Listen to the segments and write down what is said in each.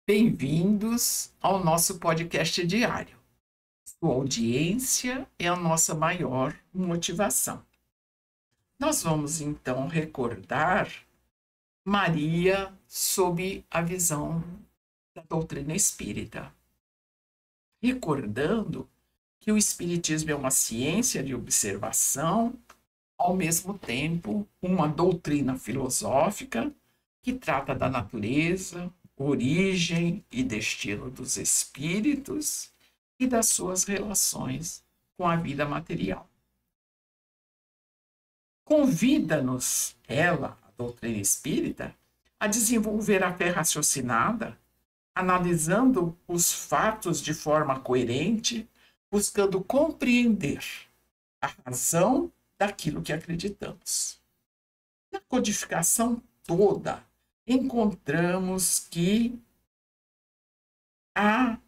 Bem-vindos ao nosso podcast diário. Sua audiência é a nossa maior motivação. Nós vamos então recordar Maria sob a visão da doutrina espírita, recordando que o espiritismo é uma ciência de observação, ao mesmo tempo uma doutrina filosófica que trata da natureza, origem e destino dos espíritos e das suas relações com a vida material. Convida-nos, ela, a doutrina espírita, a desenvolver a fé raciocinada, analisando os fatos de forma coerente, buscando compreender a razão daquilo que acreditamos. Na codificação toda, encontramos que a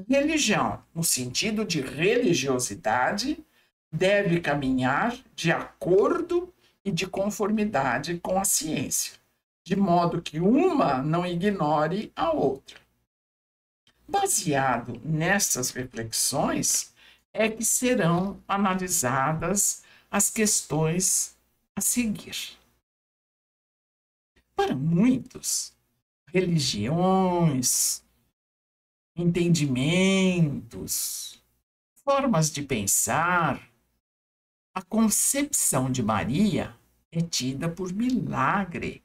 religião, no sentido de religiosidade, deve caminhar de acordo e de conformidade com a ciência, de modo que uma não ignore a outra. Baseado nessas reflexões, é que serão analisadas as questões a seguir. Para muitos, religiões, entendimentos, formas de pensar, a concepção de Maria é tida por milagre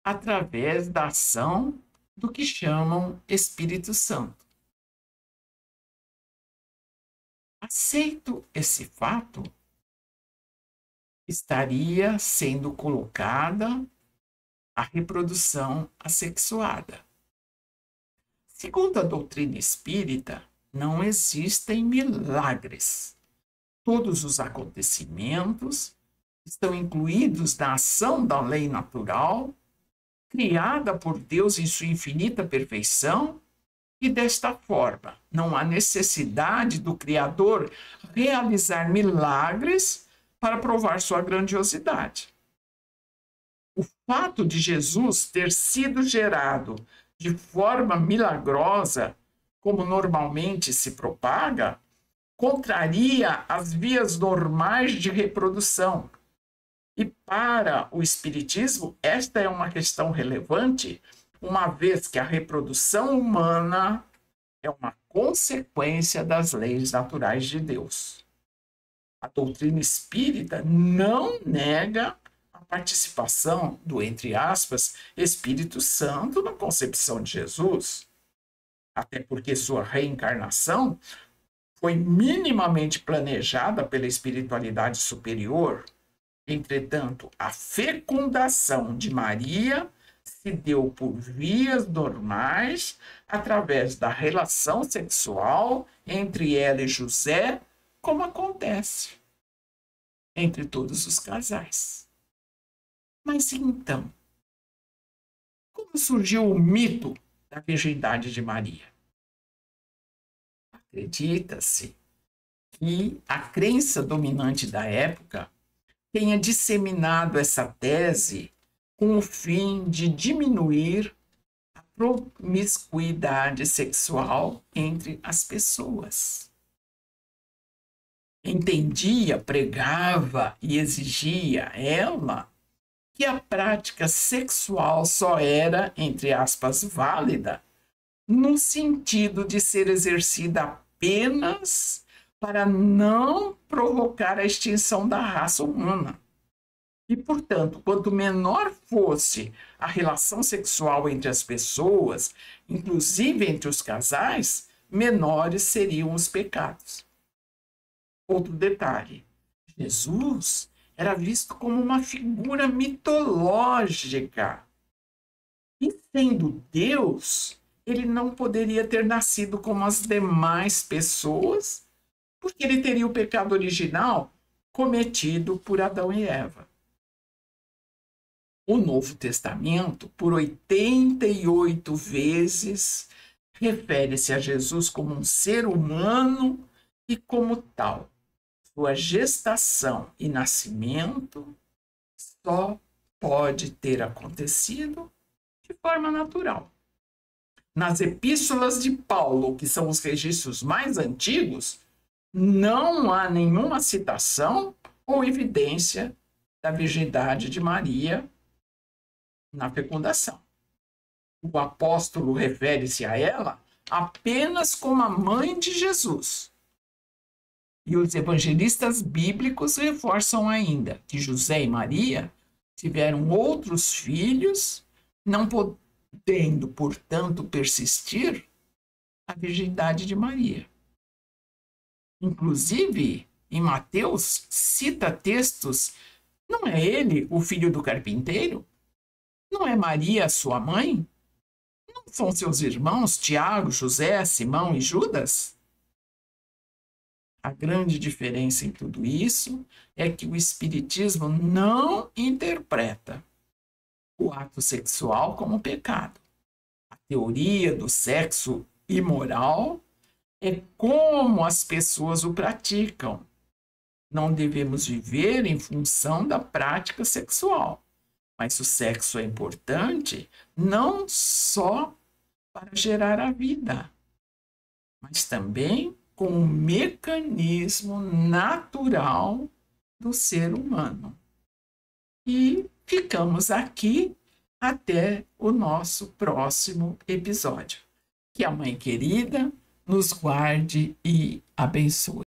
através da ação do que chamam Espírito Santo. Aceito esse fato, estaria sendo colocada a reprodução assexuada. Segundo a doutrina espírita, não existem milagres. Todos os acontecimentos estão incluídos na ação da lei natural, criada por Deus em sua infinita perfeição, e desta forma não há necessidade do Criador realizar milagres para provar sua grandiosidade. O fato de Jesus ter sido gerado de forma milagrosa, como normalmente se propaga, contraria as vias normais de reprodução. E para o Espiritismo, esta é uma questão relevante, uma vez que a reprodução humana é uma consequência das leis naturais de Deus. A doutrina espírita não nega a participação do, entre aspas, Espírito Santo na concepção de Jesus, até porque sua reencarnação foi minimamente planejada pela espiritualidade superior. Entretanto, a fecundação de Maria se deu por vias normais através da relação sexual entre ela e José, como acontece entre todos os casais. Mas então, como surgiu o mito da virgindade de Maria? Acredita-se que a crença dominante da época tenha disseminado essa tese com o fim de diminuir a promiscuidade sexual entre as pessoas. Entendia, pregava e exigia ela que a prática sexual só era, entre aspas, válida no sentido de ser exercida apenas para não provocar a extinção da raça humana. E, portanto, quanto menor fosse a relação sexual entre as pessoas, inclusive entre os casais, menores seriam os pecados. Outro detalhe, Jesus era visto como uma figura mitológica. E sendo Deus, ele não poderia ter nascido como as demais pessoas, porque ele teria o pecado original cometido por Adão e Eva. O Novo Testamento, por 88 vezes, refere-se a Jesus como um ser humano e como tal. Sua gestação e nascimento só pode ter acontecido de forma natural. nas epístolas de Paulo, que são os registros mais antigos, não há nenhuma citação ou evidência da virgindade de Maria na fecundação. O apóstolo refere-se a ela apenas como a mãe de Jesus. E os evangelistas bíblicos reforçam ainda que José e Maria tiveram outros filhos, não podendo, portanto, persistir a virgindade de Maria. Inclusive, em Mateus, cita textos: não é ele o filho do carpinteiro? Não é Maria sua mãe? Não são seus irmãos Tiago, José, Simão e Judas? A grande diferença em tudo isso é que o Espiritismo não interpreta o ato sexual como pecado. A teoria do sexo imoral é como as pessoas o praticam. Não devemos viver em função da prática sexual, mas o sexo é importante não só para gerar a vida, mas também como um mecanismo natural do ser humano. E ficamos aqui até o nosso próximo episódio. Que a Mãe Querida nos guarde e abençoe.